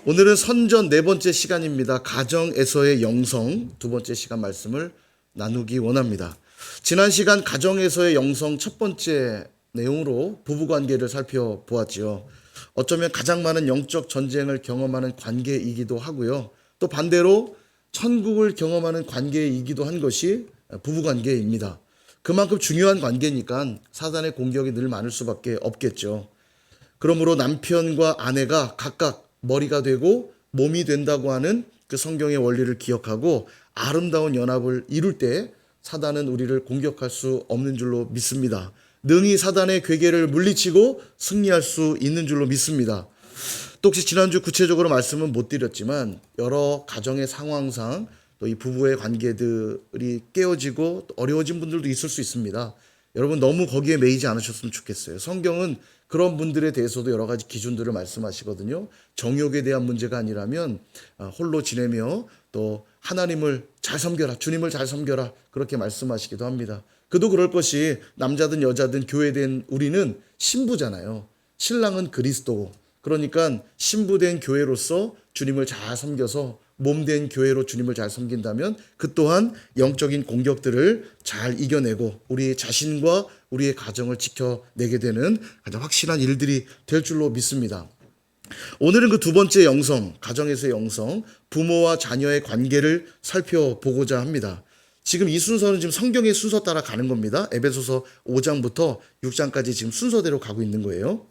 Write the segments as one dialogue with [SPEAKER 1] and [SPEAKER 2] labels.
[SPEAKER 1] 오늘은 선전 네 번째 시간입니다. 가정에서의 영성 두 번째 시간 말씀을 나누기 원합니다. 지난 시간 가정에서의 영성 첫 번째 내용으로 부부관계를 살펴보았지요. 어쩌면 가장 많은 영적 전쟁을 경험하는 관계이기도 하고요. 또 반대로 천국을 경험하는 관계이기도 한 것이 부부관계입니다. 그만큼 중요한 관계니까 사단의 공격이 늘 많을 수밖에 없겠죠. 그러므로 남편과 아내가 각각 머리가 되고 몸이 된다고 하는 그 성경의 원리를 기억하고 아름다운 연합을 이룰 때 사단은 우리를 공격할 수 없는 줄로 믿습니다. 능히 사단의 괴계를 물리치고 승리할 수 있는 줄로 믿습니다. 또 혹시 지난주 구체적으로 말씀은 못 드렸지만 여러 가정의 상황상 또 이 부부의 관계들이 깨어지고 어려워진 분들도 있을 수 있습니다. 여러분 너무 거기에 매이지 않으셨으면 좋겠어요. 성경은 그런 분들에 대해서도 여러 가지 기준들을 말씀하시거든요. 정욕에 대한 문제가 아니라면 홀로 지내며 또 하나님을 잘 섬겨라, 주님을 잘 섬겨라 그렇게 말씀하시기도 합니다. 그도 그럴 것이 남자든 여자든 교회된 우리는 신부잖아요. 신랑은 그리스도고 그러니까 신부된 교회로서 주님을 잘 섬겨서 몸된 교회로 주님을 잘 섬긴다면 그 또한 영적인 공격들을 잘 이겨내고 우리 자신과 우리의 가정을 지켜내게 되는 가장 확실한 일들이 될 줄로 믿습니다. 오늘은 그 두 번째 영성, 가정에서의 영성, 부모와 자녀의 관계를 살펴보고자 합니다. 지금 이 순서는 지금 성경의 순서 따라 가는 겁니다. 에베소서 5장부터 6장까지 지금 순서대로 가고 있는 거예요.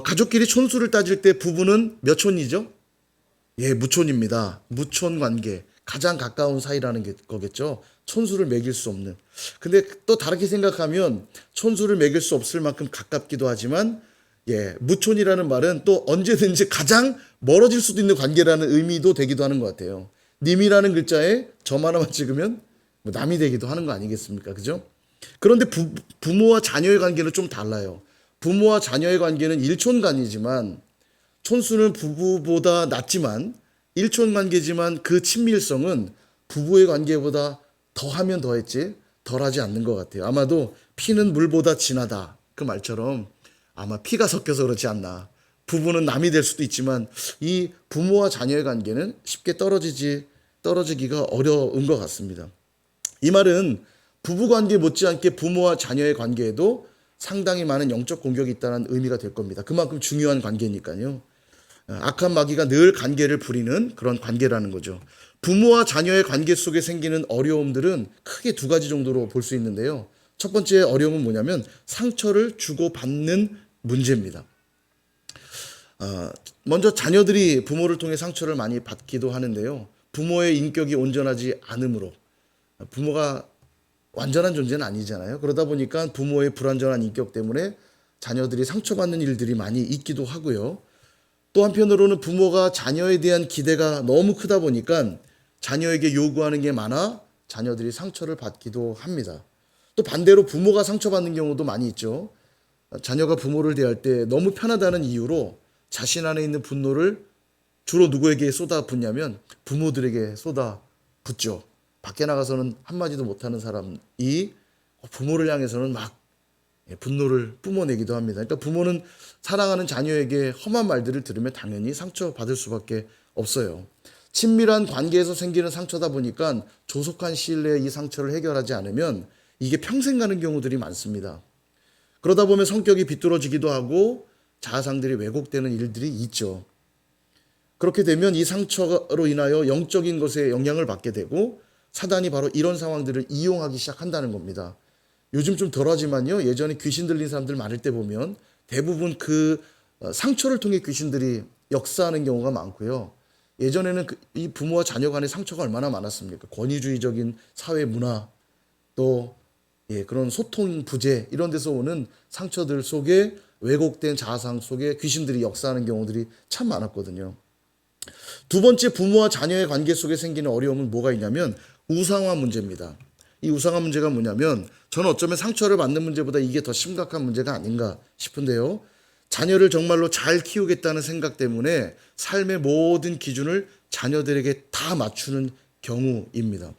[SPEAKER 1] 가족끼리 촌수를 따질 때 부부는 몇 촌이죠? 예, 무촌입니다. 무촌 관계. 가장 가까운 사이라는 거겠죠. 촌수를 매길 수 없는. 근데 또 다르게 생각하면 촌수를 매길 수 없을 만큼 가깝기도 하지만 무촌이라는 말은 또 언제든지 가장 멀어질 수도 있는 관계라는 의미도 되기도 하는 것 같아요. 님이라는 글자에 점 하나만 찍으면 남이 되기도 하는 거 아니겠습니까? 그죠? 그런데 부모와 자녀의 관계는 좀 달라요. 부모와 자녀의 관계는 일촌간이지만 촌수는 부부보다 낮지만 일촌 관계지만 그 친밀성은 부부의 관계보다 더하면 더했지 덜하지 않는 것 같아요. 아마도 피는 물보다 진하다 그 말처럼 아마 피가 섞여서 그렇지 않나. 부부는 남이 될 수도 있지만 이 부모와 자녀의 관계는 쉽게 떨어지기가 어려운 것 같습니다. 이 말은 부부관계 못지않게 부모와 자녀의 관계에도 상당히 많은 영적 공격이 있다는 의미가 될 겁니다. 그만큼 중요한 관계니까요. 악한 마귀가 늘 관계를 부리는 그런 관계라는 거죠. 부모와 자녀의 관계 속에 생기는 어려움들은 크게 두 가지 정도로 볼 수 있는데요. 첫 번째 어려움은 뭐냐면 상처를 주고받는 문제입니다. 먼저 자녀들이 부모를 통해 상처를 많이 받기도 하는데요. 부모의 인격이 온전하지 않으므로 부모가 완전한 존재는 아니잖아요. 그러다 보니까 부모의 불완전한 인격 때문에 자녀들이 상처받는 일들이 많이 있기도 하고요. 또 한편으로는 부모가 자녀에 대한 기대가 너무 크다 보니까 자녀에게 요구하는 게 많아 자녀들이 상처를 받기도 합니다. 또 반대로 부모가 상처받는 경우도 많이 있죠. 자녀가 부모를 대할 때 너무 편하다는 이유로 자신 안에 있는 분노를 주로 누구에게 쏟아붓냐면 부모들에게 쏟아붓죠. 밖에 나가서는 한마디도 못하는 사람이 부모를 향해서는 막 분노를 뿜어내기도 합니다. 그러니까 부모는 사랑하는 자녀에게 험한 말들을 들으면 당연히 상처받을 수밖에 없어요. 친밀한 관계에서 생기는 상처다 보니까 조속한 시일 내에 이 상처를 해결하지 않으면 이게 평생 가는 경우들이 많습니다. 그러다 보면 성격이 비뚤어지기도 하고 자아상들이 왜곡되는 일들이 있죠. 그렇게 되면 이 상처로 인하여 영적인 것에 영향을 받게 되고 사단이 바로 이런 상황들을 이용하기 시작한다는 겁니다. 요즘 좀 덜하지만요. 예전에 귀신 들린 사람들 많을 때 보면 대부분 그 상처를 통해 귀신들이 역사하는 경우가 많고요. 예전에는 이 부모와 자녀 간의 상처가 얼마나 많았습니까? 권위주의적인 사회 문화 또 그런 소통 부재 이런 데서 오는 상처들 속에 왜곡된 자아상 속에 귀신들이 역사하는 경우들이 참 많았거든요. 두 번째 부모와 자녀의 관계 속에 생기는 어려움은 뭐가 있냐면 우상화 문제입니다. 이 우상화 문제가 뭐냐면 저는 어쩌면 상처를 받는 문제보다 이게 더 심각한 문제가 아닌가 싶은데요. 자녀를 정말로 잘 키우겠다는 생각 때문에 삶의 모든 기준을 자녀들에게 다 맞추는 경우입니다.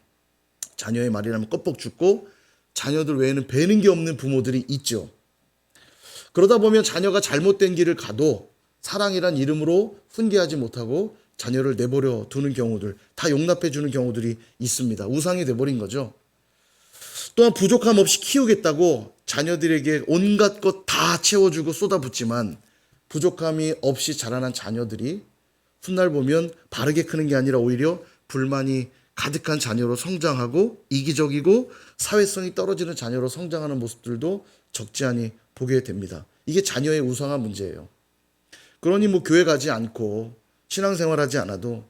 [SPEAKER 1] 자녀의 말이라면 껍벅 죽고 자녀들 외에는 배는 게 없는 부모들이 있죠. 그러다 보면 자녀가 잘못된 길을 가도 사랑이란 이름으로 훈계하지 못하고 자녀를 내버려 두는 경우들, 다 용납해 주는 경우들이 있습니다. 우상이 돼버린 거죠. 또한 부족함 없이 키우겠다고 자녀들에게 온갖 것 다 채워주고 쏟아붓지만 부족함이 없이 자라난 자녀들이 훗날 보면 바르게 크는 게 아니라 오히려 불만이 가득한 자녀로 성장하고 이기적이고 사회성이 떨어지는 자녀로 성장하는 모습들도 적지 않이 보게 됩니다. 이게 자녀의 우상한 문제예요. 그러니 뭐 교회 가지 않고 신앙생활하지 않아도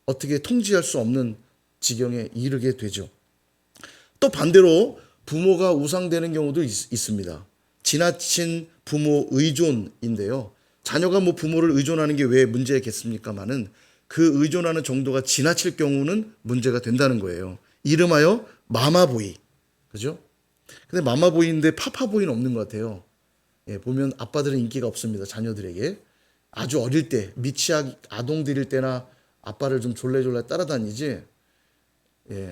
[SPEAKER 1] 어떻게 통제할 수 없는 지경에 이르게 되죠. 또 반대로 부모가 우상되는 경우도 있습니다. 지나친 부모 의존인데요. 자녀가 뭐 부모를 의존하는 게 왜 문제겠습니까마는 그 의존하는 정도가 지나칠 경우는 문제가 된다는 거예요. 이름하여 마마보이. 그죠? 근데 마마보이인데 파파보이는 없는 것 같아요. 보면 아빠들은 인기가 없습니다. 자녀들에게. 아주 어릴 때, 미취학 아동들일 때나 아빠를 좀 졸래졸래 따라다니지,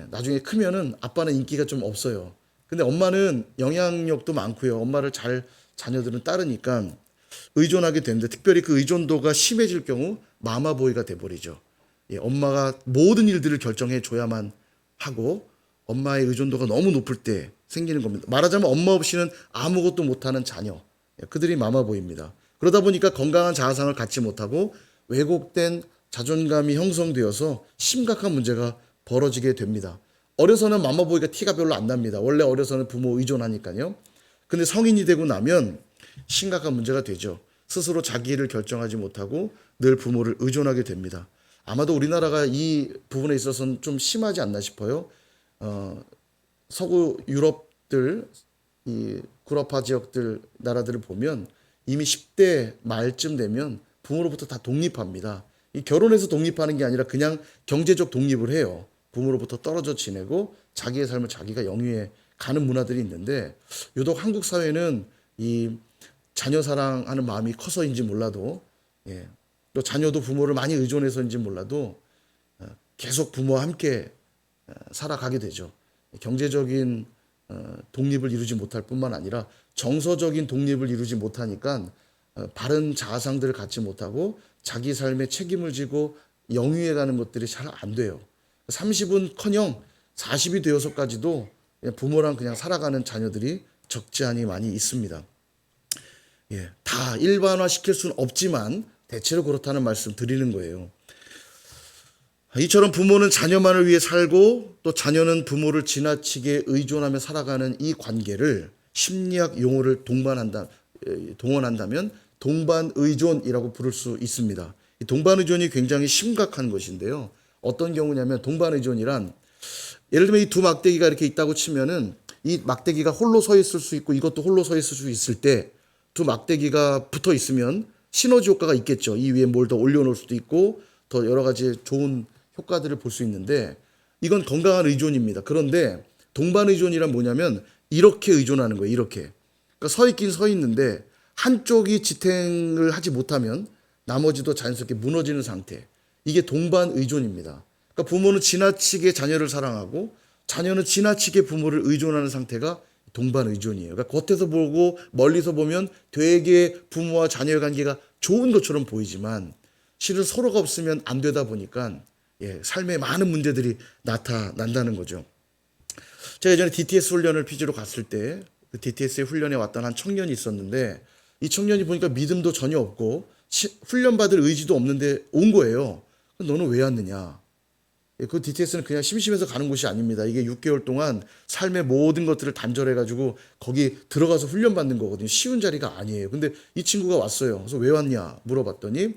[SPEAKER 1] 나중에 크면은 아빠는 인기가 좀 없어요. 근데 엄마는 영향력도 많고요. 엄마를 잘 자녀들은 따르니까 의존하게 되는데, 특별히 그 의존도가 심해질 경우 마마보이가 돼버리죠. 엄마가 모든 일들을 결정해 줘야만 하고 엄마의 의존도가 너무 높을 때 생기는 겁니다. 말하자면 엄마 없이는 아무것도 못하는 자녀, 그들이 마마보이입니다. 그러다 보니까 건강한 자아상을 갖지 못하고 왜곡된 자존감이 형성되어서 심각한 문제가 벌어지게 됩니다. 어려서는 마마보이가 티가 별로 안 납니다. 원래 어려서는 부모 의존하니까요. 근데 성인이 되고 나면 심각한 문제가 되죠. 스스로 자기를 결정하지 못하고 늘 부모를 의존하게 됩니다. 아마도 우리나라가 이 부분에 있어서는 좀 심하지 않나 싶어요. 서구 유럽들, 이 구라파 지역들 나라들을 보면 이미 10대 말쯤 되면 부모로부터 다 독립합니다. 이 결혼해서 독립하는 게 아니라 그냥 경제적 독립을 해요. 부모로부터 떨어져 지내고 자기의 삶을 자기가 영위해 가는 문화들이 있는데, 유독 한국 사회는 이 자녀 사랑하는 마음이 커서인지 몰라도, 또 자녀도 부모를 많이 의존해서인지 몰라도 계속 부모와 함께 살아가게 되죠. 경제적인 독립을 이루지 못할 뿐만 아니라 정서적인 독립을 이루지 못하니까 바른 자아상들을 갖지 못하고 자기 삶에 책임을 지고 영위해가는 것들이 잘 안 돼요. 30은커녕 40이 되어서까지도 부모랑 그냥 살아가는 자녀들이 적지 않이 많이 있습니다. 다 일반화시킬 수는 없지만 대체로 그렇다는 말씀 드리는 거예요. 이처럼 부모는 자녀만을 위해 살고 또 자녀는 부모를 지나치게 의존하며 살아가는 이 관계를 심리학 용어를 동원한다면 동반의존이라고 부를 수 있습니다. 이 동반의존이 굉장히 심각한 것인데요. 어떤 경우냐면 동반의존이란, 예를 들면 이 두 막대기가 이렇게 있다고 치면은 이 막대기가 홀로 서 있을 수 있고 이것도 홀로 서 있을 수 있을 때 두 막대기가 붙어 있으면 시너지 효과가 있겠죠. 이 위에 뭘 더 올려놓을 수도 있고 더 여러 가지 좋은 효과들을 볼 수 있는데, 이건 건강한 의존입니다. 그런데 동반의존이란 뭐냐면 이렇게 의존하는 거예요. 이렇게. 그러니까 서 있긴 서 있는데 한쪽이 지탱을 하지 못하면 나머지도 자연스럽게 무너지는 상태. 이게 동반의존입니다. 그러니까 부모는 지나치게 자녀를 사랑하고 자녀는 지나치게 부모를 의존하는 상태가 동반의존이에요. 그러니까 겉에서 보고 멀리서 보면 되게 부모와 자녀의 관계가 좋은 것처럼 보이지만 실은 서로가 없으면 안 되다 보니까 삶에 많은 문제들이 나타난다는 거죠. 제가 예전에 DTS 훈련을 피지로 갔을 때 그 DTS 훈련에 왔던 한 청년이 있었는데, 이 청년이 보니까 믿음도 전혀 없고 훈련받을 의지도 없는데 온 거예요. 너는 왜 왔느냐? 그 DTS는 그냥 심심해서 가는 곳이 아닙니다. 이게 6개월 동안 삶의 모든 것들을 단절해가지고 거기 들어가서 훈련받는 거거든요. 쉬운 자리가 아니에요. 근데 이 친구가 왔어요. 그래서 왜 왔냐 물어봤더니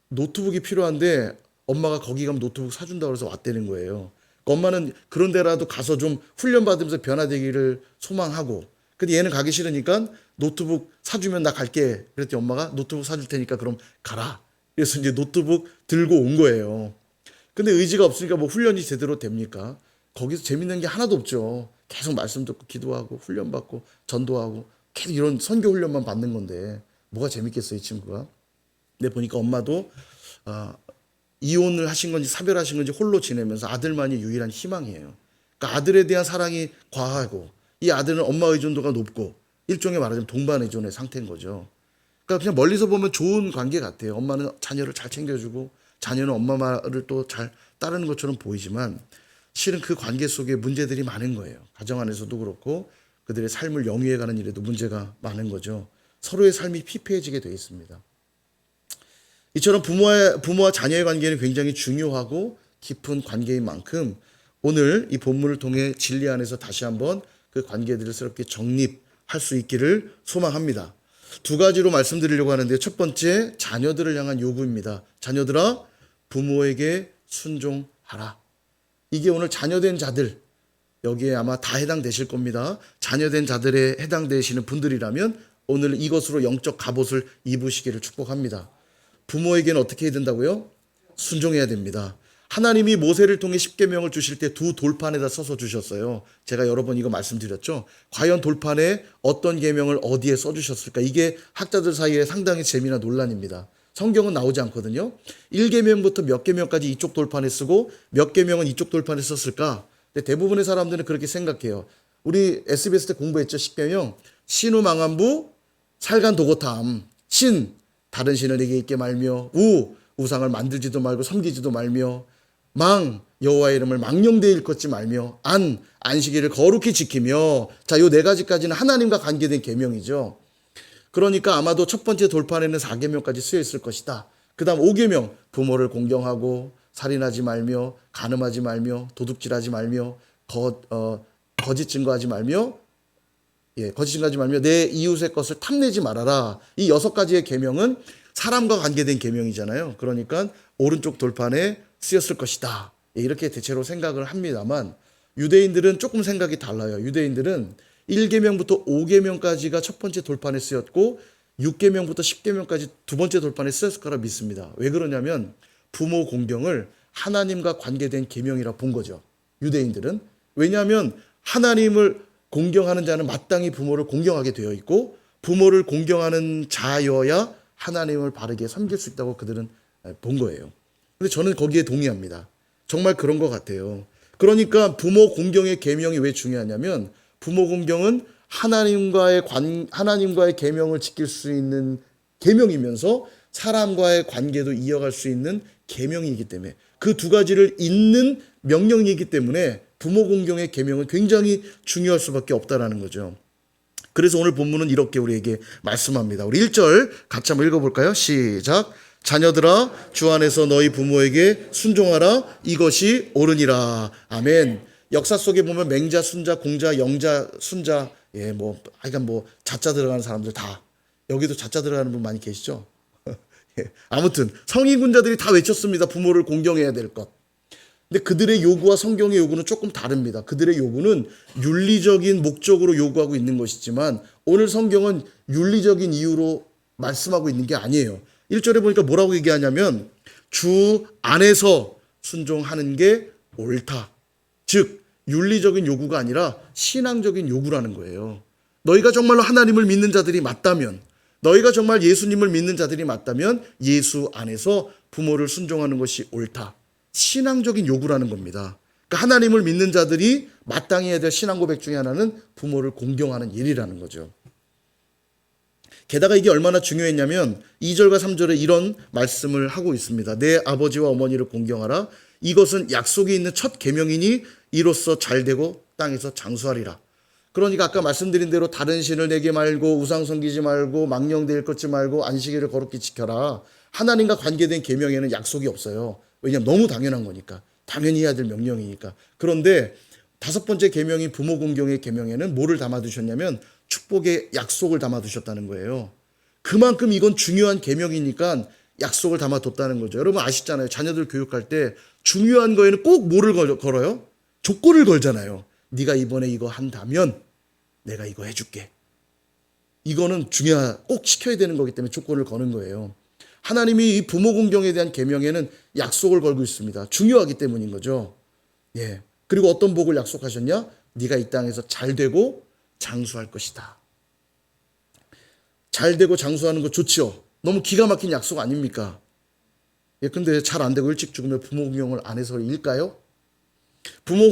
[SPEAKER 1] 노트북이 필요한데 엄마가 거기 가면 노트북 사준다고 해서 왔다는 거예요. 그러니까 엄마는 그런 데라도 가서 좀 훈련받으면서 변화되기를 소망하고, 근데 얘는 가기 싫으니까 노트북 사주면 나 갈게. 그랬더니 엄마가 노트북 사줄 테니까 그럼 가라. 그래서 이제 노트북 들고 온 거예요. 근데 의지가 없으니까 뭐 훈련이 제대로 됩니까? 거기서 재밌는 게 하나도 없죠. 계속 말씀 듣고 기도하고 훈련받고 전도하고 계속 이런 선교 훈련만 받는 건데 뭐가 재밌겠어요, 이 친구가. 근데 보니까 엄마도 이혼을 하신 건지 사별하신 건지 홀로 지내면서 아들만이 유일한 희망이에요. 그러니까 아들에 대한 사랑이 과하고 이 아들은 엄마 의존도가 높고 일종의 말하자면 동반 의존의 상태인 거죠. 그러니까 그냥 멀리서 보면 좋은 관계 같아요. 엄마는 자녀를 잘 챙겨주고 자녀는 엄마 말을 또 잘 따르는 것처럼 보이지만 실은 그 관계 속에 문제들이 많은 거예요. 가정 안에서도 그렇고 그들의 삶을 영위해가는 일에도 문제가 많은 거죠. 서로의 삶이 피폐해지게 되어 있습니다. 이처럼 부모와 자녀의 관계는 굉장히 중요하고 깊은 관계인 만큼 오늘 이 본문을 통해 진리 안에서 다시 한번 그 관계들을 새롭게 정립할 수 있기를 소망합니다. 두 가지로 말씀드리려고 하는데 첫 번째, 자녀들을 향한 요구입니다. 자녀들아, 부모에게 순종하라. 이게 오늘 자녀된 자들, 여기에 아마 다 해당되실 겁니다. 자녀된 자들에 해당되시는 분들이라면 오늘 이것으로 영적 갑옷을 입으시기를 축복합니다. 부모에게는 어떻게 해야 된다고요? 순종해야 됩니다. 하나님이 모세를 통해 십계명을 주실 때 두 돌판에다 써서 주셨어요. 제가 여러 번 이거 말씀드렸죠. 과연 돌판에 어떤 계명을 어디에 써주셨을까? 이게 학자들 사이에 상당히 재미나 논란입니다. 성경은 나오지 않거든요. 1계명부터 몇 계명까지 이쪽 돌판에 쓰고 몇 계명은 이쪽 돌판에 썼을까? 근데 대부분의 사람들은 그렇게 생각해요. 우리 SBS 때 공부했죠. 십계명. 신우 망한부 살간 도고탐. 신 다른 신을 내게 있게 말며 우상을 만들지도 말고 섬기지도 말며 망 여호와의 이름을 망령되이 일컫지 말며 안식일을 거룩히 지키며 자, 요 네 가지까지는 하나님과 관계된 계명이죠. 그러니까 아마도 첫 번째 돌판에는 4계명까지 쓰여 있을 것이다. 그다음 5계명 부모를 공경하고 살인하지 말며 간음하지 말며 도둑질하지 말며 거짓 증거하지 말며 거짓 증거하지 말며 내 이웃의 것을 탐내지 말아라. 이 6가지의 계명은 사람과 관계된 계명이잖아요. 그러니까 오른쪽 돌판에 쓰였을 것이다. 이렇게 대체로 생각을 합니다만 유대인들은 조금 생각이 달라요. 유대인들은 1계명부터 5계명까지가 첫 번째 돌판에 쓰였고 6계명부터 10계명까지 두 번째 돌판에 쓰였을 거라 믿습니다. 왜 그러냐면 부모 공경을 하나님과 관계된 계명이라 본 거죠. 유대인들은. 왜냐하면 하나님을 공경하는 자는 마땅히 부모를 공경하게 되어 있고 부모를 공경하는 자여야 하나님을 바르게 섬길 수 있다고 그들은 본 거예요. 근데 저는 거기에 동의합니다. 정말 그런 것 같아요. 그러니까 부모 공경의 계명이 왜 중요하냐면 부모 공경은 하나님과의 계명을 지킬 수 있는 계명이면서 사람과의 관계도 이어갈 수 있는 계명이기 때문에 그 두 가지를 잇는 명령이기 때문에 부모 공경의 계명은 굉장히 중요할 수밖에 없다라는 거죠. 그래서 오늘 본문은 이렇게 우리에게 말씀합니다. 우리 1절 같이 한번 읽어볼까요? 시작. 자녀들아 주 안에서 너희 부모에게 순종하라. 이것이 옳으니라. 아멘. 역사 속에 보면 맹자, 순자, 공자, 영자, 순자, 하여간 자자 들어가는 사람들 다 여기도 자자 들어가는 분 많이 계시죠? 아무튼 성인군자들이 다 외쳤습니다. 부모를 공경해야 될 것. 근데 그들의 요구와 성경의 요구는 조금 다릅니다. 그들의 요구는 윤리적인 목적으로 요구하고 있는 것이지만 오늘 성경은 윤리적인 이유로 말씀하고 있는 게 아니에요. 1절에 보니까 뭐라고 얘기하냐면 주 안에서 순종하는 게 옳다. 즉 윤리적인 요구가 아니라 신앙적인 요구라는 거예요. 너희가 정말로 하나님을 믿는 자들이 맞다면 너희가 정말 예수님을 믿는 자들이 맞다면 예수 안에서 부모를 순종하는 것이 옳다. 신앙적인 요구라는 겁니다. 그러니까 하나님을 믿는 자들이 마땅히 해야 될 신앙 고백 중에 하나는 부모를 공경하는 일이라는 거죠. 게다가 이게 얼마나 중요했냐면 2절과 3절에 이런 말씀을 하고 있습니다. 내 아버지와 어머니를 공경하라. 이것은 약속이 있는 첫 계명이니 이로써 잘되고 땅에서 장수하리라. 그러니까 아까 말씀드린 대로 다른 신을 내게 말고 우상 섬기지 말고 망령되이 일컫지 말고 안식일을 거룩히 지켜라. 하나님과 관계된 계명에는 약속이 없어요. 왜냐하면 너무 당연한 거니까. 당연히 해야 될 명령이니까. 그런데 5번째 계명인 부모 공경의 계명에는 뭐를 담아두셨냐면 축복의 약속을 담아두셨다는 거예요. 그만큼 이건 중요한 계명이니까 약속을 담아뒀다는 거죠. 여러분 아시잖아요. 자녀들 교육할 때 중요한 거에는 꼭 뭐를 걸어요? 조건을 걸잖아요. 네가 이번에 이거 한다면 내가 이거 해줄게. 이거는 꼭 시켜야 되는 거기 때문에 조건을 거는 거예요. 하나님이 이 부모 공경에 대한 계명에는 약속을 걸고 있습니다. 중요하기 때문인 거죠. 그리고 어떤 복을 약속하셨냐? 네가 이 땅에서 잘되고 장수할 것이다. 잘되고 장수하는 거 좋죠. 너무 기가 막힌 약속 아닙니까? 근데 잘 안 되고 일찍 죽으면 부모 공경을 안 해서일까요? 부모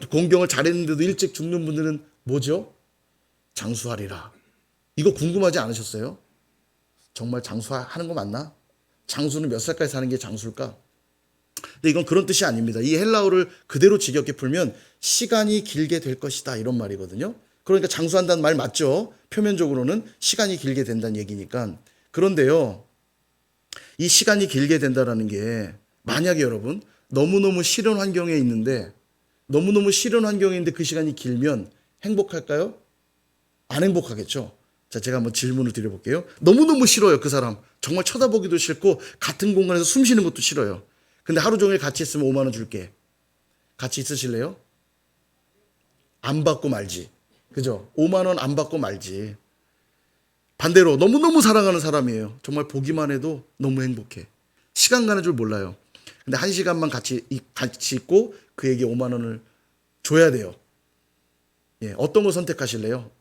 [SPEAKER 1] 공경을 잘했는데도 일찍 죽는 분들은 뭐죠? 장수하리라. 이거 궁금하지 않으셨어요? 정말 장수하는 거 맞나? 장수는 몇 살까지 사는 게 장수일까? 근데 이건 그런 뜻이 아닙니다. 이 헬라어를 그대로 직역해 풀면 시간이 길게 될 것이다 이런 말이거든요. 그러니까 장수한다는 말 맞죠? 표면적으로는 시간이 길게 된다는 얘기니까. 그런데요, 이 시간이 길게 된다라는 게 만약에 여러분 너무너무 싫은 환경에 있는데 그 시간이 길면 행복할까요? 안 행복하겠죠. 자, 제가 한번 질문을 드려볼게요. 너무너무 싫어요, 그 사람. 정말 쳐다보기도 싫고 같은 공간에서 숨 쉬는 것도 싫어요. 근데 하루 종일 같이 있으면 5만 원 줄게. 같이 있으실래요? 안 받고 말지. 그죠? 5만 원 안 받고 말지. 반대로 너무너무 사랑하는 사람이에요. 정말 보기만 해도 너무 행복해. 시간 가는 줄 몰라요. 근데 1시간만 같이 있고 그에게 5만 원을 줘야 돼요. 예, 어떤 거 선택하실래요?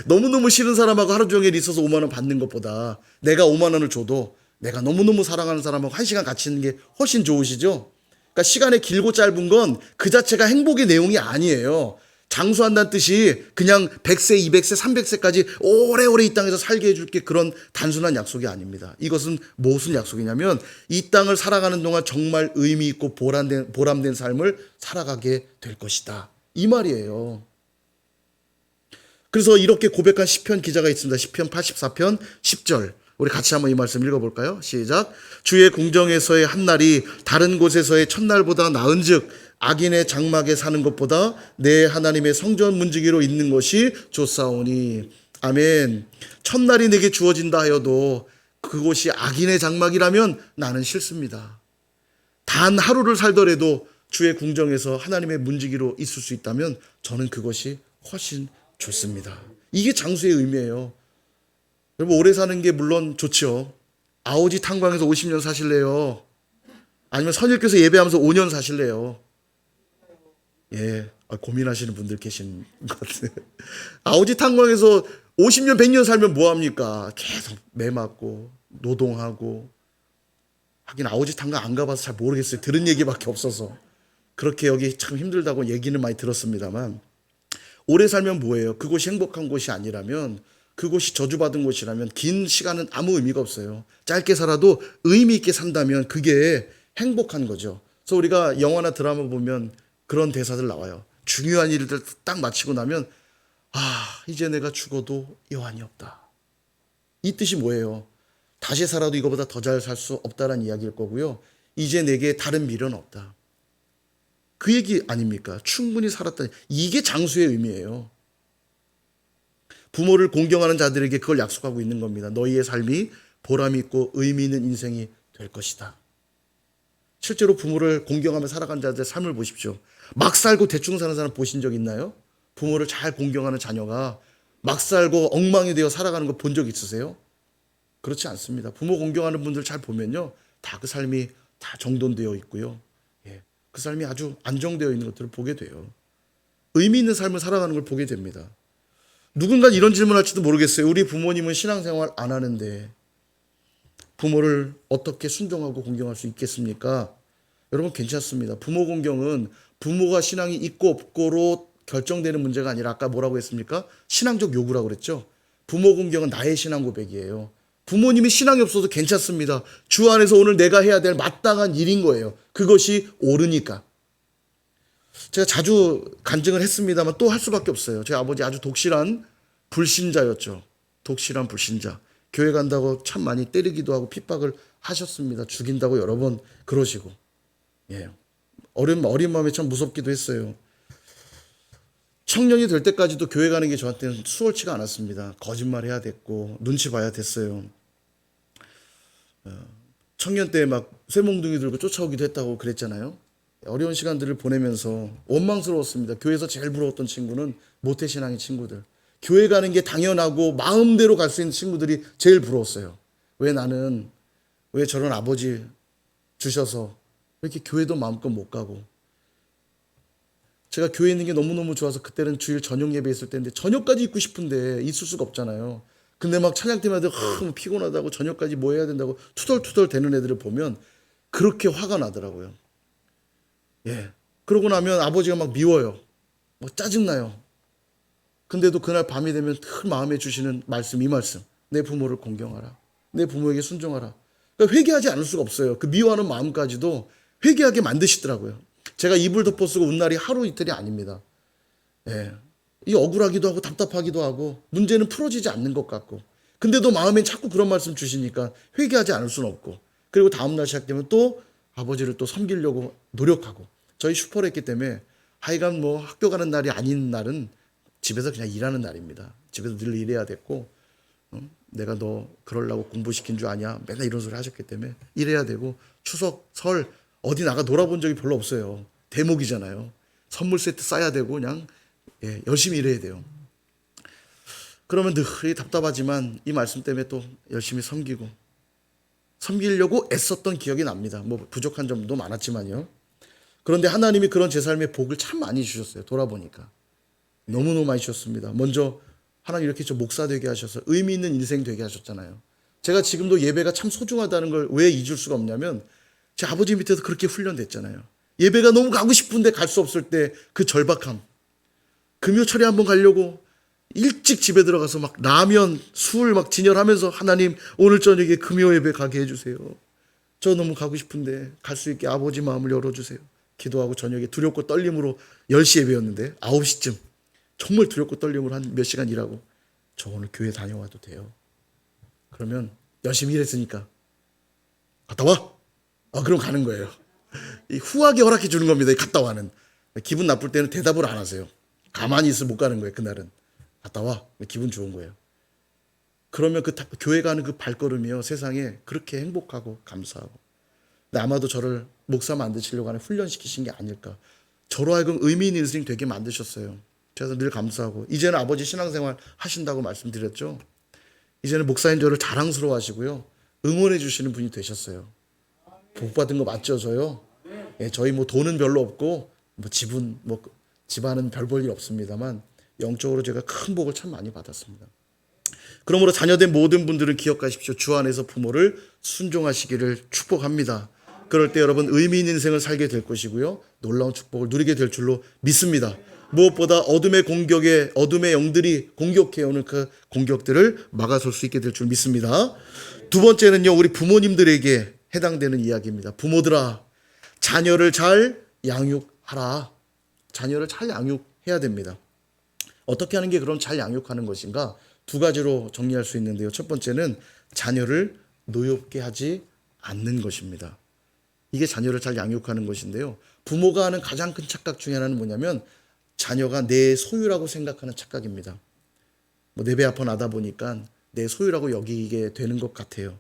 [SPEAKER 1] 너무너무 싫은 사람하고 하루 종일 있어서 5만 원 받는 것보다 내가 5만 원을 줘도 내가 너무너무 사랑하는 사람하고 1시간 같이 있는 게 훨씬 좋으시죠? 그러니까 시간이 길고 짧은 건 그 자체가 행복의 내용이 아니에요. 장수한다는 뜻이 그냥 100세, 200세, 300세까지 오래오래 이 땅에서 살게 해줄게 그런 단순한 약속이 아닙니다. 이것은 무슨 약속이냐면 이 땅을 살아가는 동안 정말 의미 있고 보람된 삶을 살아가게 될 것이다. 이 말이에요. 그래서 이렇게 고백한 시편 기자가 있습니다. 시편 84편 10절. 우리 같이 한번 이 말씀 읽어볼까요? 시작. 주의 궁정에서의 한날이 다른 곳에서의 첫날보다 나은즉 악인의 장막에 사는 것보다 내 하나님의 성전 문지기로 있는 것이 좋사오니. 아멘. 첫날이 내게 주어진다 하여도 그곳이 악인의 장막이라면 나는 싫습니다. 단 하루를 살더라도 주의 궁정에서 하나님의 문지기로 있을 수 있다면 저는 그것이 훨씬 좋습니다. 이게 장수의 의미예요. 여러분 오래 사는 게 물론 좋죠. 아오지 탄광에서 50년 사실래요? 아니면 선일교에서 예배하면서 5년 사실래요? 예, 고민하시는 분들 계신 것 같아요. 아오지 탄광에서 50년, 100년 살면 뭐합니까? 계속 매 맞고 노동하고. 하긴 아오지 탄광 안 가봐서 잘 모르겠어요. 들은 얘기밖에 없어서. 그렇게 여기 참 힘들다고 얘기는 많이 들었습니다만 오래 살면 뭐예요? 그곳이 행복한 곳이 아니라면, 그곳이 저주받은 곳이라면 긴 시간은 아무 의미가 없어요. 짧게 살아도 의미 있게 산다면 그게 행복한 거죠. 그래서 우리가 영화나 드라마 보면 그런 대사들 나와요. 중요한 일들 딱 마치고 나면 이제 내가 죽어도 여한이 없다. 이 뜻이 뭐예요? 다시 살아도 이거보다 더 잘 살 수 없다라는 이야기일 거고요. 이제 내게 다른 미련은 없다. 그 얘기 아닙니까? 충분히 살았다. 이게 장수의 의미예요. 부모를 공경하는 자들에게 그걸 약속하고 있는 겁니다. 너희의 삶이 보람 있고 의미 있는 인생이 될 것이다. 실제로 부모를 공경하며 살아간 자들의 삶을 보십시오. 막 살고 대충 사는 사람 보신 적 있나요? 부모를 잘 공경하는 자녀가 막 살고 엉망이 되어 살아가는 거 본 적 있으세요? 그렇지 않습니다. 부모 공경하는 분들 잘 보면요. 다 그 삶이 다 정돈되어 있고요. 그 삶이 아주 안정되어 있는 것들을 보게 돼요. 의미 있는 삶을 살아가는 걸 보게 됩니다. 누군가 이런 질문할지도 모르겠어요. 우리 부모님은 신앙생활 안 하는데 부모를 어떻게 순종하고 공경할 수 있겠습니까? 여러분 괜찮습니다. 부모 공경은 부모가 신앙이 있고 없고로 결정되는 문제가 아니라 아까 뭐라고 했습니까? 신앙적 요구라고 그랬죠. 부모 공경은 나의 신앙 고백이에요. 부모님이 신앙이 없어도 괜찮습니다. 주 안에서 오늘 내가 해야 될 마땅한 일인 거예요. 그것이 옳으니까. 제가 자주 간증을 했습니다만 또 할 수밖에 없어요. 저희 아버지 아주 독실한 불신자였죠. 독실한 불신자. 교회 간다고 참 많이 때리기도 하고 핍박을 하셨습니다. 죽인다고 여러 번 그러시고. 어린 마음에 참 무섭기도 했어요. 청년이 될 때까지도 교회 가는 게 저한테는 수월치가 않았습니다. 거짓말해야 됐고 눈치 봐야 됐어요. 청년 때 막 쇠몽둥이 들고 쫓아오기도 했다고 그랬잖아요. 어려운 시간들을 보내면서 원망스러웠습니다. 교회에서 제일 부러웠던 친구는 모태신앙의 친구들. 교회 가는 게 당연하고 마음대로 갈 수 있는 친구들이 제일 부러웠어요. 왜 저런 아버지 주셔서 왜 이렇게 교회도 마음껏 못 가고. 제가 교회에 있는 게 너무너무 좋아서 그때는 주일 저녁 예배 있을 때인데 저녁까지 있고 싶은데 있을 수가 없잖아요. 근데 막 찬양 때마다 피곤하다고 저녁까지 뭐 해야 된다고 투덜투덜 대는 애들을 보면 그렇게 화가 나더라고요. 그러고 나면 아버지가 막 미워요. 뭐 짜증나요. 근데도 그날 밤이 되면 늘 마음에 주시는 말씀, 이 말씀. 내 부모를 공경하라. 내 부모에게 순종하라. 그러니까 회개하지 않을 수가 없어요. 그 미워하는 마음까지도 회개하게 만드시더라고요. 제가 이불 덮어 쓰고 운 날이 하루 이틀이 아닙니다. 예. 이 억울하기도 하고 답답하기도 하고 문제는 풀어지지 않는 것 같고 근데도 마음엔 자꾸 그런 말씀 주시니까 회개하지 않을 수는 없고 그리고 다음날 시작되면 또 아버지를 또 섬기려고 노력하고 저희 슈퍼를 했기 때문에 하여간 뭐 학교 가는 날이 아닌 날은 집에서 그냥 일하는 날입니다. 집에서 늘 일해야 됐고 내가 너 그러려고 공부시킨 줄 아냐 맨날 이런 소리 하셨기 때문에 일해야 되고 추석 설 어디 나가 놀아본 적이 별로 없어요. 대목이잖아요. 선물 세트 싸야 되고 그냥 열심히 일해야 돼요. 그러면 늘 답답하지만 이 말씀 때문에 또 열심히 섬기려고 애썼던 기억이 납니다. 뭐 부족한 점도 많았지만요. 그런데 하나님이 그런 제 삶의 복을 참 많이 주셨어요. 돌아보니까 너무너무 많이 주셨습니다. 먼저 하나님 이렇게 저 목사 되게 하셔서 의미 있는 인생 되게 하셨잖아요. 제가 지금도 예배가 참 소중하다는 걸 왜 잊을 수가 없냐면 제 아버지 밑에서 그렇게 훈련됐잖아요. 예배가 너무 가고 싶은데 갈 수 없을 때 그 절박함. 금요철에 한번 가려고 일찍 집에 들어가서 막 라면, 술 막 진열하면서 하나님 오늘 저녁에 금요 예배 가게 해주세요. 저 너무 가고 싶은데 갈 수 있게 아버지 마음을 열어주세요. 기도하고 저녁에 두렵고 떨림으로 10시 예배였는데 9시쯤 정말 두렵고 떨림으로 한 몇 시간 일하고 저 오늘 교회 다녀와도 돼요. 그러면 열심히 일했으니까 갔다 와. 그럼 가는 거예요. 이 후하게 허락해 주는 겁니다. 이 갔다 와는. 기분 나쁠 때는 대답을 안 하세요. 가만히 있으면 못 가는 거예요. 그날은. 갔다 와. 기분 좋은 거예요. 그러면 그 교회 가는 그 발걸음이요. 세상에 그렇게 행복하고 감사하고. 근데 아마도 저를 목사 만드시려고 하는 훈련시키신 게 아닐까. 저로 하여금 의미 있는 인생 되게 만드셨어요. 그래서 늘 감사하고. 이제는 아버지 신앙생활 하신다고 말씀드렸죠. 이제는 목사인 저를 자랑스러워 하시고요. 응원해 주시는 분이 되셨어요. 복 받은 거 맞죠, 저요? 저희 뭐 돈은 별로 없고, 뭐 집안은 별 볼 일 없습니다만, 영적으로 제가 큰 복을 참 많이 받았습니다. 그러므로 자녀된 모든 분들은 기억하십시오. 주 안에서 부모를 순종하시기를 축복합니다. 그럴 때 여러분 의미 있는 인생을 살게 될 것이고요. 놀라운 축복을 누리게 될 줄로 믿습니다. 무엇보다 어둠의 영들이 공격해오는 그 공격들을 막아설 수 있게 될 줄 믿습니다. 두 번째는요, 우리 부모님들에게 해당되는 이야기입니다. 부모들아, 자녀를 잘 양육하라. 자녀를 잘 양육해야 됩니다. 어떻게 하는 게 그럼 잘 양육하는 것인가? 두 가지로 정리할 수 있는데요. 첫 번째는 자녀를 노엽게 하지 않는 것입니다. 이게 자녀를 잘 양육하는 것인데요. 부모가 하는 가장 큰 착각 중에 하나는 뭐냐면 자녀가 내 소유라고 생각하는 착각입니다. 내 배 아파 나다 보니까 내 소유라고 여기게 되는 것 같아요.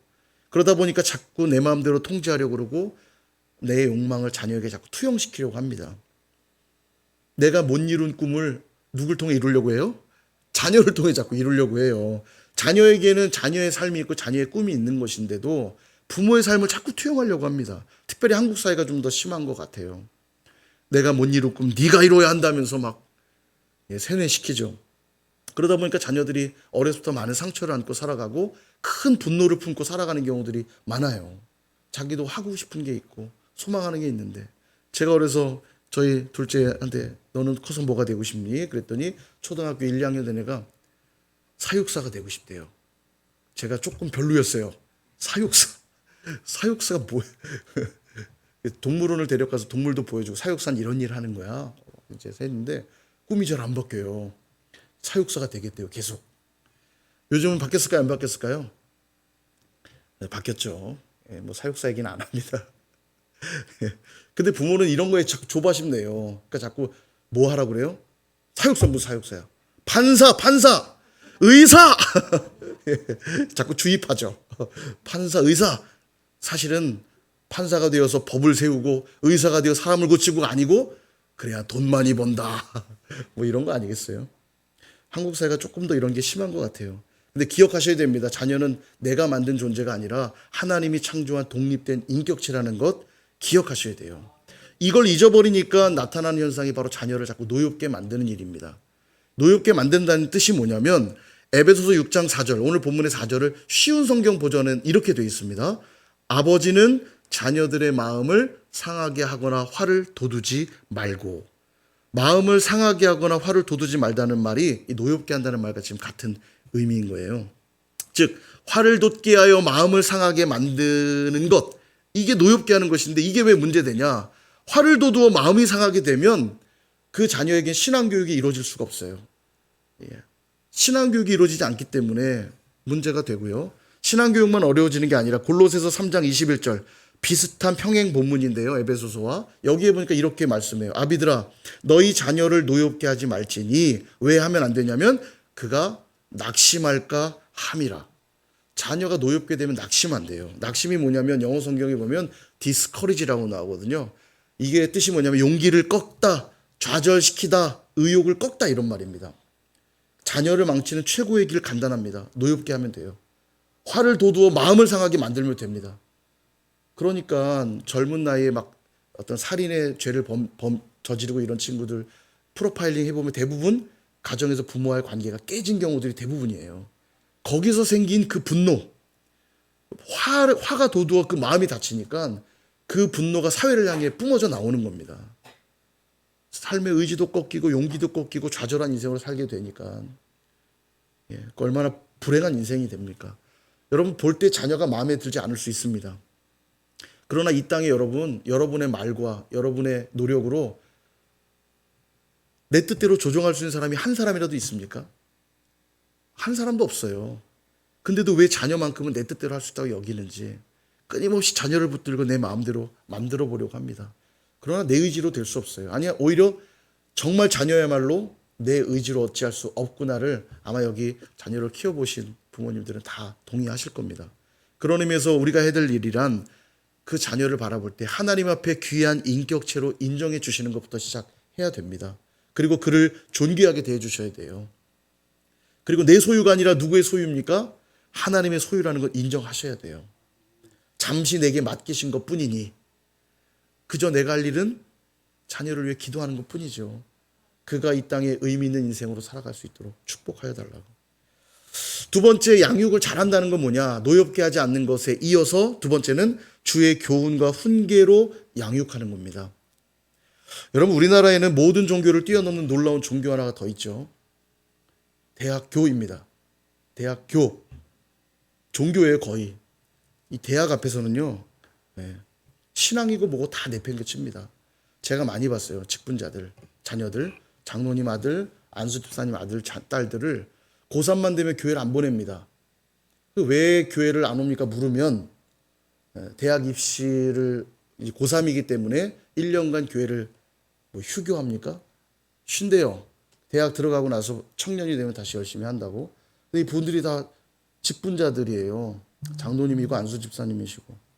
[SPEAKER 1] 그러다 보니까 자꾸 내 마음대로 통제하려고 그러고 내 욕망을 자녀에게 자꾸 투영시키려고 합니다. 내가 못 이룬 꿈을 누굴 통해 이루려고 해요? 자녀를 통해 자꾸 이루려고 해요. 자녀에게는 자녀의 삶이 있고 자녀의 꿈이 있는 것인데도 부모의 삶을 자꾸 투영하려고 합니다. 특별히 한국 사회가 좀 더 심한 것 같아요. 내가 못 이룬 꿈 네가 이뤄야 한다면서 막 세뇌시키죠. 그러다 보니까 자녀들이 어려서부터 많은 상처를 안고 살아가고 큰 분노를 품고 살아가는 경우들이 많아요. 자기도 하고 싶은 게 있고 소망하는 게 있는데 제가 그래서 저희 둘째한테 너는 커서 뭐가 되고 싶니? 그랬더니 초등학교 1, 2학년 된 애가 사육사가 되고 싶대요. 제가 조금 별로였어요. 사육사가 뭐예요? 동물원을 데려가서 동물도 보여주고 사육사는 이런 일 하는 거야. 이제 했는데 꿈이 잘 안 바뀌어요. 사육사가 되겠대요. 계속. 요즘은 바뀌었을까요? 안 바뀌었을까요? 네, 바뀌었죠. 사육사 얘기는 안 합니다. 근데 부모는 이런 거에 자꾸 조바심 내요. 그러니까 자꾸 뭐 하라고 그래요? 사육사 무슨 사육사야? 판사, 의사! 자꾸 주입하죠. 판사, 의사. 사실은 판사가 되어서 법을 세우고 의사가 되어 사람을 고치고가 아니고 그래야 돈 많이 번다. 이런 거 아니겠어요? 한국 사회가 조금 더 이런 게 심한 것 같아요. 근데 기억하셔야 됩니다. 자녀는 내가 만든 존재가 아니라 하나님이 창조한 독립된 인격체라는 것 기억하셔야 돼요. 이걸 잊어버리니까 나타나는 현상이 바로 자녀를 자꾸 노엽게 만드는 일입니다. 노엽게 만든다는 뜻이 뭐냐면 에베소서 6장 4절, 오늘 본문의 4절을 쉬운 성경 버전은 이렇게 되어 있습니다. 아버지는 자녀들의 마음을 상하게 하거나 화를 돋우지 말고. 마음을 상하게 하거나 화를 돋우지 말다는 말이 이 노엽게 한다는 말과 지금 같은 의미인 거예요. 즉 화를 돋게 하여 마음을 상하게 만드는 것, 이게 노엽게 하는 것인데, 이게 왜 문제되냐? 화를 돋우어 마음이 상하게 되면 그 자녀에게 신앙교육이 이루어질 수가 없어요. 신앙교육이 이루어지지 않기 때문에 문제가 되고요. 신앙교육만 어려워지는 게 아니라 골로새서 3장 21절, 비슷한 평행 본문인데요, 에베소서와. 여기에 보니까 이렇게 말씀해요. 아비들아, 너희 자녀를 노엽게 하지 말지니. 왜 하면 안 되냐면 그가 낙심할까 함이라. 자녀가 노엽게 되면 낙심한대요. 낙심이 뭐냐면 영어 성경에 보면 discourage라고 나오거든요. 이게 뜻이 뭐냐면 용기를 꺾다, 좌절시키다, 의욕을 꺾다, 이런 말입니다. 자녀를 망치는 최고의 길 간단합니다. 노엽게 하면 돼요. 화를 돋우어 마음을 상하게 만들면 됩니다. 그러니까 젊은 나이에 막 어떤 살인의 죄를 저지르고 이런 친구들 프로파일링 해보면 대부분 가정에서 부모와의 관계가 깨진 경우들이 대부분이에요. 거기서 생긴 그 분노, 화가 돋우어 그 마음이 다치니까 그 분노가 사회를 향해 뿜어져 나오는 겁니다. 삶의 의지도 꺾이고 용기도 꺾이고 좌절한 인생으로 살게 되니까 얼마나 불행한 인생이 됩니까? 여러분, 볼 때 자녀가 마음에 들지 않을 수 있습니다. 그러나 이 땅에 여러분의 말과 여러분의 노력으로 내 뜻대로 조종할 수 있는 사람이 한 사람이라도 있습니까? 한 사람도 없어요. 근데도 왜 자녀만큼은 내 뜻대로 할 수 있다고 여기는지 끊임없이 자녀를 붙들고 내 마음대로 만들어 보려고 합니다. 그러나 내 의지로 될 수 없어요. 아니야, 오히려 정말 자녀야말로 내 의지로 어찌할 수 없구나를 아마 여기 자녀를 키워보신 부모님들은 다 동의하실 겁니다. 그런 의미에서 우리가 해야 될 일이란 그 자녀를 바라볼 때 하나님 앞에 귀한 인격체로 인정해 주시는 것부터 시작해야 됩니다. 그리고 그를 존귀하게 대해 주셔야 돼요. 그리고 내 소유가 아니라 누구의 소유입니까? 하나님의 소유라는 걸 인정하셔야 돼요. 잠시 내게 맡기신 것 뿐이니 그저 내가 할 일은 자녀를 위해 기도하는 것 뿐이죠. 그가 이 땅에 의미 있는 인생으로 살아갈 수 있도록 축복하여 달라고. 두 번째, 양육을 잘한다는 건 뭐냐? 노엽게 하지 않는 것에 이어서 두 번째는 주의 교훈과 훈계로 양육하는 겁니다. 여러분, 우리나라에는 모든 종교를 뛰어넘는 놀라운 종교 하나가 더 있죠. 대학교입니다. 대학교. 종교예요, 거의. 이 대학 앞에서는요, 신앙이고 뭐고 다 내팽개칩니다. 제가 많이 봤어요. 직분자들, 자녀들, 장로님 아들, 안수 집사님 아들, 딸들을 고3만 되면 교회를 안 보냅니다. 왜 교회를 안 옵니까? 물으면 대학 입시를 고3이기 때문에 1년간 교회를 휴교합니까? 쉰대요. 대학 들어가고 나서 청년이 되면 다시 열심히 한다고. 근데 이 분들이 다 직분자들이에요. 장로님이고 안수 집사님이시고.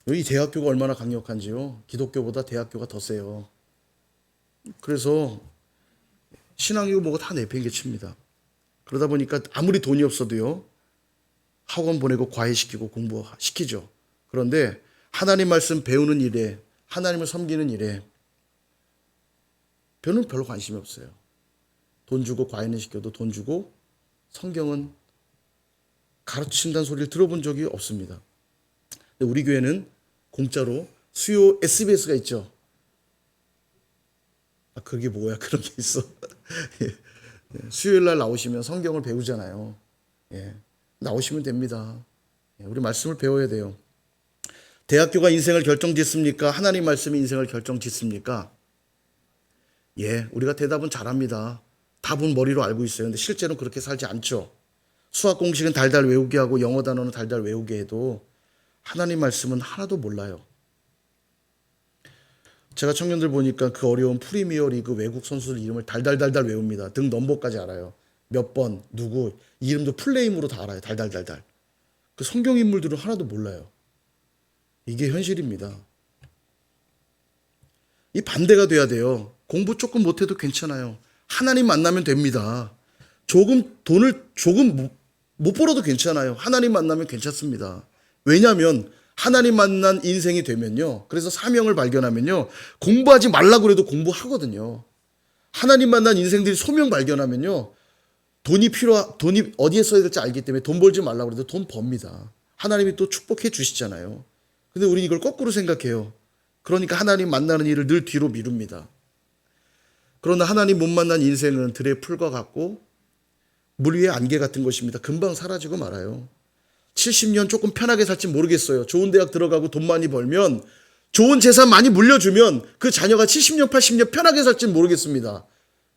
[SPEAKER 1] 이 대학교가 얼마나 강력한지요. 기독교보다 대학교가 더 세요. 그래서 신앙이고 뭐고 다 내팽개칩니다. 그러다 보니까 아무리 돈이 없어도요, 학원 보내고 과외시키고 공부시키죠. 그런데 하나님 말씀 배우는 일에, 하나님을 섬기는 일에 별로 관심이 없어요. 돈 주고 과외는 시켜도 돈 주고 성경은 가르친다는 소리를 들어본 적이 없습니다. 근데 우리 교회는 공짜로 수요 SBS가 있죠. 그게 뭐야? 그런 게 있어. 수요일 날 나오시면 성경을 배우잖아요. 나오시면 됩니다. 우리 말씀을 배워야 돼요. 대학교가 인생을 결정짓습니까? 하나님 말씀이 인생을 결정짓습니까? 우리가 대답은 잘합니다. 답은 머리로 알고 있어요. 근데 실제로는 그렇게 살지 않죠. 수학 공식은 달달 외우게 하고 영어 단어는 달달 외우게 해도 하나님 말씀은 하나도 몰라요. 제가 청년들 보니까 그 어려운 프리미어 리그 외국 선수들 이름을 달달달달 외웁니다. 등 넘버까지 알아요. 몇 번, 누구, 이름도 풀네임으로 다 알아요. 달달달달. 그 성경 인물들은 하나도 몰라요. 이게 현실입니다. 이 반대가 돼야 돼요. 공부 조금 못해도 괜찮아요. 하나님 만나면 됩니다. 돈을 조금 못 벌어도 괜찮아요. 하나님 만나면 괜찮습니다. 왜냐하면 하나님 만난 인생이 되면요, 그래서 사명을 발견하면요, 공부하지 말라고 해도 공부하거든요. 하나님 만난 인생들이 소명 발견하면요, 돈이 어디에 써야 될지 알기 때문에 돈 벌지 말라고 해도 돈 법니다. 하나님이 또 축복해 주시잖아요. 근데 우리는 이걸 거꾸로 생각해요. 그러니까 하나님 만나는 일을 늘 뒤로 미룹니다. 그러나 하나님 못 만난 인생은 들의 풀과 같고 물 위의 안개 같은 것입니다. 금방 사라지고 말아요. 70년 조금 편하게 살지 모르겠어요. 좋은 대학 들어가고 돈 많이 벌면, 좋은 재산 많이 물려주면 그 자녀가 70년, 80년 편하게 살지 모르겠습니다.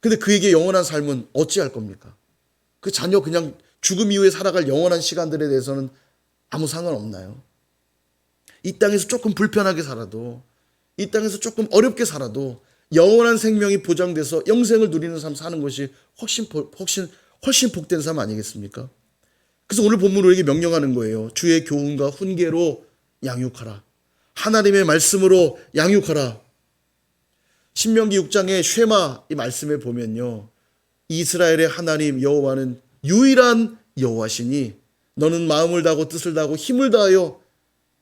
[SPEAKER 1] 근데 그에게 영원한 삶은 어찌할 겁니까? 그 자녀 그냥 죽음 이후에 살아갈 영원한 시간들에 대해서는 아무 상관없나요? 이 땅에서 조금 불편하게 살아도, 이 땅에서 조금 어렵게 살아도 영원한 생명이 보장돼서 영생을 누리는 삶 사는 것이 훨씬 복된 삶 아니겠습니까? 그래서 오늘 본문으로 우리에게 명령하는 거예요. 주의 교훈과 훈계로 양육하라. 하나님의 말씀으로 양육하라. 신명기 6장의 쉐마 이 말씀에 보면요, 이스라엘의 하나님 여호와는 유일한 여호와시니 너는 마음을 다하고 뜻을 다하고 힘을 다하여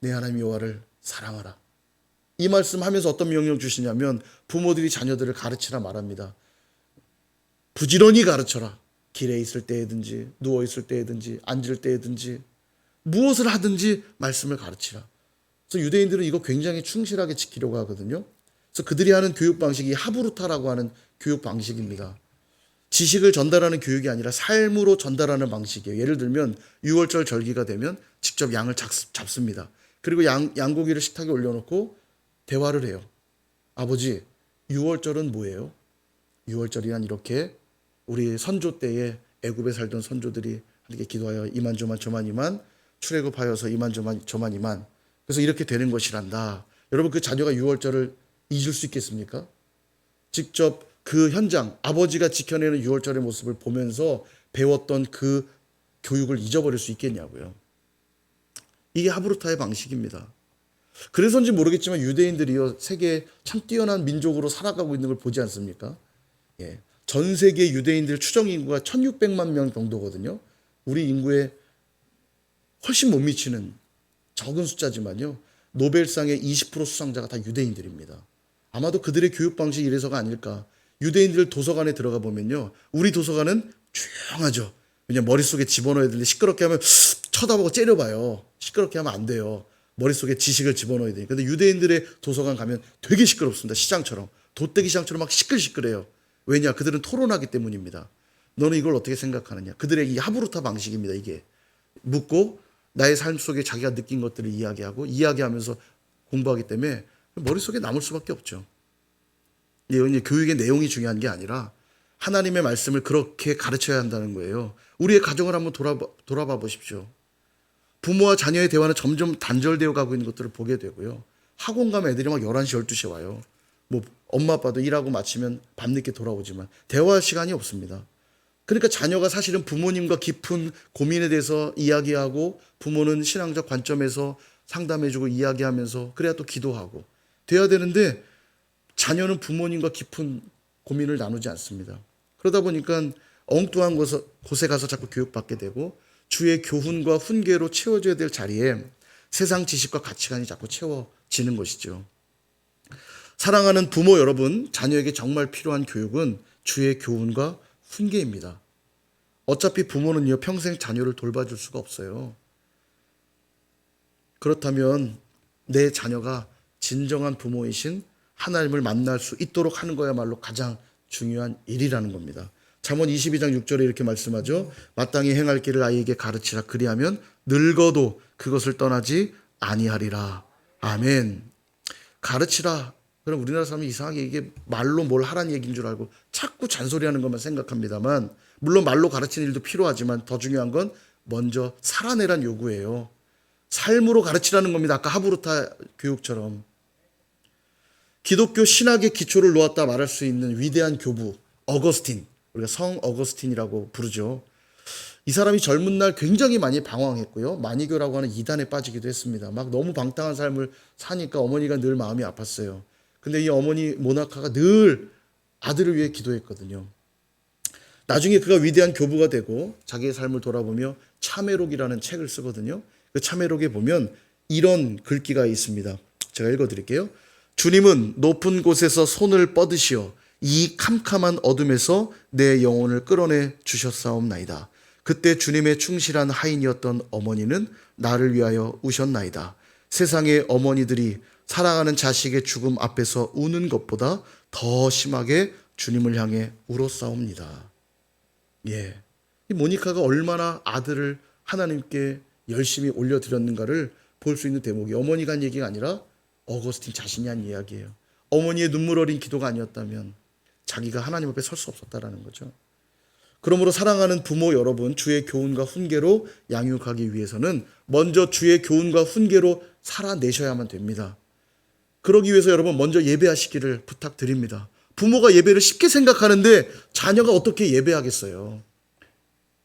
[SPEAKER 1] 내 하나님 여호와를 사랑하라. 이 말씀하면서 어떤 명령 주시냐면 부모들이 자녀들을 가르치라 말합니다. 부지런히 가르쳐라. 길에 있을 때에든지 누워 있을 때에든지 앉을 때에든지 무엇을 하든지 말씀을 가르치라. 그래서 유대인들은 이거 굉장히 충실하게 지키려고 하거든요. 그래서 그들이 하는 교육 방식이 하브루타라고 하는 교육 방식입니다. 지식을 전달하는 교육이 아니라 삶으로 전달하는 방식이에요. 예를 들면 6월절 절기가 되면 직접 양을 잡습니다. 그리고 양고기를 식탁에 올려놓고 대화를 해요. 아버지, 6월절은 뭐예요? 6월절이란 이렇게 우리 선조 때에 애굽에 살던 선조들이 이렇게 기도하여 이만 저만 이만 출애굽하여서 이만 저만 이만, 그래서 이렇게 되는 것이란다. 여러분, 그 자녀가 6월절을 잊을 수 있겠습니까? 직접 그 현장, 아버지가 지켜내는 6월절의 모습을 보면서 배웠던 그 교육을 잊어버릴 수 있겠냐고요. 이게 하브루타의 방식입니다. 그래서인지 모르겠지만 유대인들이요, 세계에 참 뛰어난 민족으로 살아가고 있는 걸 보지 않습니까? 예. 전 세계 유대인들 추정 인구가 1600만 명 정도거든요. 우리 인구에 훨씬 못 미치는 적은 숫자지만요, 노벨상의 20% 수상자가 다 유대인들입니다. 아마도 그들의 교육 방식이 이래서가 아닐까. 유대인들 도서관에 들어가 보면요, 우리 도서관은 조용하죠. 그냥 머릿속에 집어넣어야 되는데 시끄럽게 하면 쳐다보고 째려봐요. 시끄럽게 하면 안 돼요. 머릿속에 지식을 집어넣어야 되니까. 근데 유대인들의 도서관 가면 되게 시끄럽습니다. 시장처럼. 돗대기 시장처럼 막 시끌시끌해요. 왜냐? 그들은 토론하기 때문입니다. 너는 이걸 어떻게 생각하느냐? 그들의 이 하브루타 방식입니다. 이게 묻고 나의 삶 속에 자기가 느낀 것들을 이야기하고 이야기하면서 공부하기 때문에 머릿속에 남을 수밖에 없죠. 이제 교육의 내용이 중요한 게 아니라 하나님의 말씀을 그렇게 가르쳐야 한다는 거예요. 우리의 가정을 한번 돌아봐 보십시오. 부모와 자녀의 대화는 점점 단절되어 가고 있는 것들을 보게 되고요. 학원 가면 애들이 막 11시, 12시에 와요. 뭐 엄마 아빠도 일하고 마치면 밤늦게 돌아오지만 대화할 시간이 없습니다. 그러니까 자녀가 사실은 부모님과 깊은 고민에 대해서 이야기하고, 부모는 신앙적 관점에서 상담해주고 이야기하면서 그래야 또 기도하고 돼야 되는데, 자녀는 부모님과 깊은 고민을 나누지 않습니다. 그러다 보니까 엉뚱한 곳에 가서 자꾸 교육받게 되고, 주의 교훈과 훈계로 채워줘야 될 자리에 세상 지식과 가치관이 자꾸 채워지는 것이죠. 사랑하는 부모 여러분, 자녀에게 정말 필요한 교육은 주의 교훈과 훈계입니다. 어차피 부모는요, 평생 자녀를 돌봐줄 수가 없어요. 그렇다면 내 자녀가 진정한 부모이신 하나님을 만날 수 있도록 하는 거야말로 가장 중요한 일이라는 겁니다. 잠언 22장 6절에 이렇게 말씀하죠. 마땅히 행할 길을 아이에게 가르치라. 그리하면 늙어도 그것을 떠나지 아니하리라. 아멘. 가르치라. 그럼 우리나라 사람이 이상하게 이게 말로 뭘 하라는 얘기인 줄 알고 자꾸 잔소리하는 것만 생각합니다만, 물론 말로 가르치는 일도 필요하지만 더 중요한 건 먼저 살아내란 요구예요. 삶으로 가르치라는 겁니다. 아까 하브루타 교육처럼. 기독교 신학의 기초를 놓았다 말할 수 있는 위대한 교부 어거스틴, 우리가 성 어거스틴이라고 부르죠. 이 사람이 젊은 날 굉장히 많이 방황했고요, 마니교라고 하는 이단에 빠지기도 했습니다. 막 너무 방탕한 삶을 사니까 어머니가 늘 마음이 아팠어요. 근데 이 어머니 모나카가 늘 아들을 위해 기도했거든요. 나중에 그가 위대한 교부가 되고 자기의 삶을 돌아보며 참회록이라는 책을 쓰거든요. 그 참회록에 보면 이런 글귀가 있습니다. 제가 읽어드릴게요. 주님은 높은 곳에서 손을 뻗으시어 이 캄캄한 어둠에서 내 영혼을 끌어내 주셨사옵나이다. 그때 주님의 충실한 하인이었던 어머니는 나를 위하여 우셨나이다. 세상의 어머니들이 사랑하는 자식의 죽음 앞에서 우는 것보다 더 심하게 주님을 향해 울었사옵니다. 예, 이 모니카가 얼마나 아들을 하나님께 열심히 올려드렸는가를 볼 수 있는 대목이 어머니가 한 얘기가 아니라 어거스틴 자신이 한 이야기예요. 어머니의 눈물 어린 기도가 아니었다면 자기가 하나님 앞에 설 수 없었다라는 거죠. 그러므로 사랑하는 부모 여러분, 주의 교훈과 훈계로 양육하기 위해서는 먼저 주의 교훈과 훈계로 살아내셔야만 됩니다. 그러기 위해서 여러분 먼저 예배하시기를 부탁드립니다. 부모가 예배를 쉽게 생각하는데 자녀가 어떻게 예배하겠어요?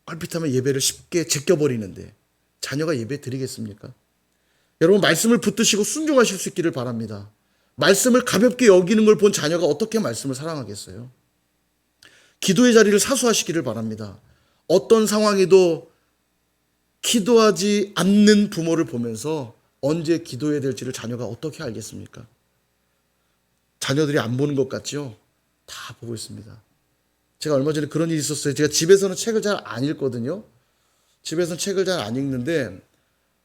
[SPEAKER 1] 얼핏하면 예배를 쉽게 제껴버리는데 자녀가 예배 드리겠습니까? 여러분 말씀을 붙드시고 순종하실 수 있기를 바랍니다. 말씀을 가볍게 여기는 걸 본 자녀가 어떻게 말씀을 사랑하겠어요? 기도의 자리를 사수하시기를 바랍니다. 어떤 상황에도 기도하지 않는 부모를 보면서 언제 기도해야 될지를 자녀가 어떻게 알겠습니까? 자녀들이 안 보는 것 같죠? 다 보고 있습니다. 제가 얼마 전에 그런 일이 있었어요. 제가 집에서는 책을 잘 안 읽거든요. 집에서는 책을 잘 안 읽는데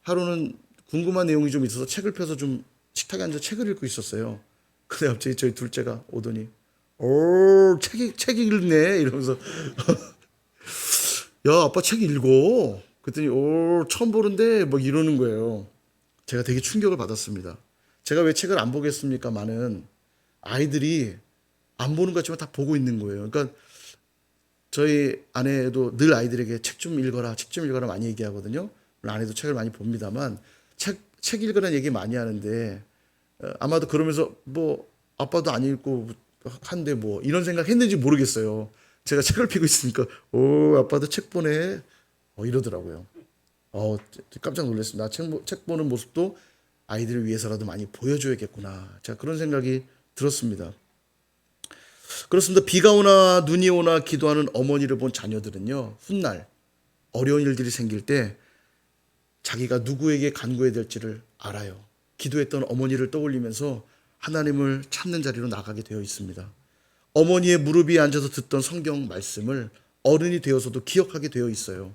[SPEAKER 1] 하루는 궁금한 내용이 좀 있어서 책을 펴서 좀 식탁에 앉아 책을 읽고 있었어요. 근데 갑자기 저희 둘째가 오더니 오, 책 읽네 이러면서 야 아빠 책 읽어. 그랬더니 오 처음 보는데 뭐 이러는 거예요. 제가 되게 충격을 받았습니다. 제가 왜 책을 안 보겠습니까? 많은 아이들이 안 보는 것 같지만 다 보고 있는 거예요. 그러니까 저희 아내도 늘 아이들에게 책 좀 읽어라, 책 좀 읽어라 많이 얘기하거든요. 물론 아내도 책을 많이 봅니다만 책 읽으라는 얘기 많이 하는데 아마도 그러면서 뭐 아빠도 안 읽고 한데 뭐 이런 생각 했는지 모르겠어요. 제가 책을 피고 있으니까 오 아빠도 책 보네 이러더라고요. 깜짝 놀랐습니다. 책 보는 모습도 아이들을 위해서라도 많이 보여줘야겠구나. 제가 그런 생각이 들었습니다. 그렇습니다. 비가 오나 눈이 오나 기도하는 어머니를 본 자녀들은요. 훗날 어려운 일들이 생길 때 자기가 누구에게 간구해야 될지를 알아요. 기도했던 어머니를 떠올리면서 하나님을 찾는 자리로 나가게 되어 있습니다. 어머니의 무릎 위에 앉아서 듣던 성경 말씀을 어른이 되어서도 기억하게 되어 있어요.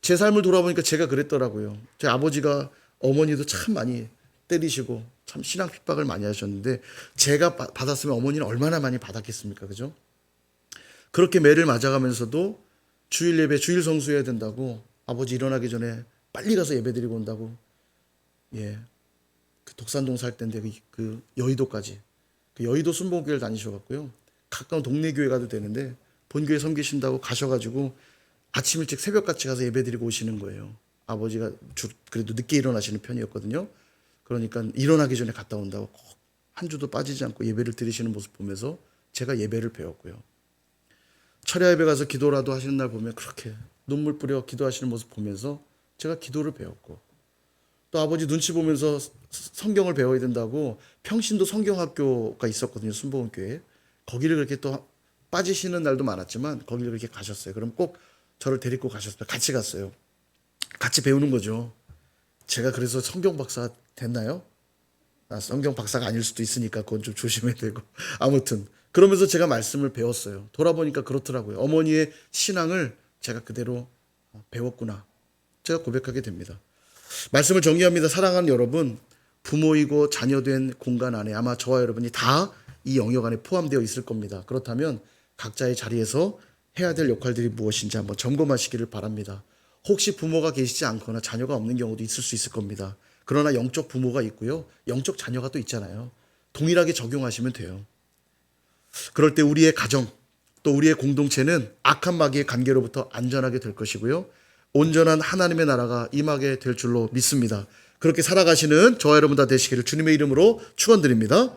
[SPEAKER 1] 제 삶을 돌아보니까 제가 그랬더라고요. 제 아버지가 어머니도 참 많이 때리시고 참 신앙 핍박을 많이 하셨는데 제가 받았으면 어머니는 얼마나 많이 받았겠습니까? 그죠? 그렇게 매를 맞아가면서도 주일 예배, 주일 성수해야 된다고 아버지 일어나기 전에 빨리 가서 예배 드리고 온다고 그 독산동 살 때인데 그 여의도까지 그 여의도 순복음교회를 다니셔갖고요. 가까운 동네 교회 가도 되는데 본교회 섬기신다고 가셔가지고 아침 일찍 새벽같이 가서 예배 드리고 오시는 거예요. 아버지가 그래도 늦게 일어나시는 편이었거든요. 그러니까 일어나기 전에 갔다 온다고 꼭 한 주도 빠지지 않고 예배를 드리시는 모습 보면서 제가 예배를 배웠고요. 철야 예배 가서 기도라도 하시는 날 보면 그렇게 눈물 뿌려 기도하시는 모습 보면서 제가 기도를 배웠고 또 아버지 눈치 보면서 성경을 배워야 된다고 평신도 성경학교가 있었거든요. 순복음교회에. 거기를 그렇게 또 빠지시는 날도 많았지만 거기를 그렇게 가셨어요. 그럼 꼭 저를 데리고 가셨어요. 같이 갔어요. 같이 배우는 거죠. 제가 그래서 성경 박사 됐나요? 성경 박사가 아닐 수도 있으니까 그건 좀 조심해야 되고 아무튼 그러면서 제가 말씀을 배웠어요. 돌아보니까 그렇더라고요. 어머니의 신앙을 제가 그대로 배웠구나. 제가 고백하게 됩니다. 말씀을 정리합니다. 사랑하는 여러분, 부모이고 자녀된 공간 안에 아마 저와 여러분이 다 이 영역 안에 포함되어 있을 겁니다. 그렇다면 각자의 자리에서 해야 될 역할들이 무엇인지 한번 점검하시기를 바랍니다. 혹시 부모가 계시지 않거나 자녀가 없는 경우도 있을 수 있을 겁니다. 그러나 영적 부모가 있고요. 영적 자녀가 또 있잖아요. 동일하게 적용하시면 돼요. 그럴 때 우리의 가정, 또 우리의 공동체는 악한 마귀의 관계로부터 안전하게 될 것이고요. 온전한 하나님의 나라가 임하게 될 줄로 믿습니다. 그렇게 살아가시는 저와 여러분 다 되시기를 주님의 이름으로 축원드립니다.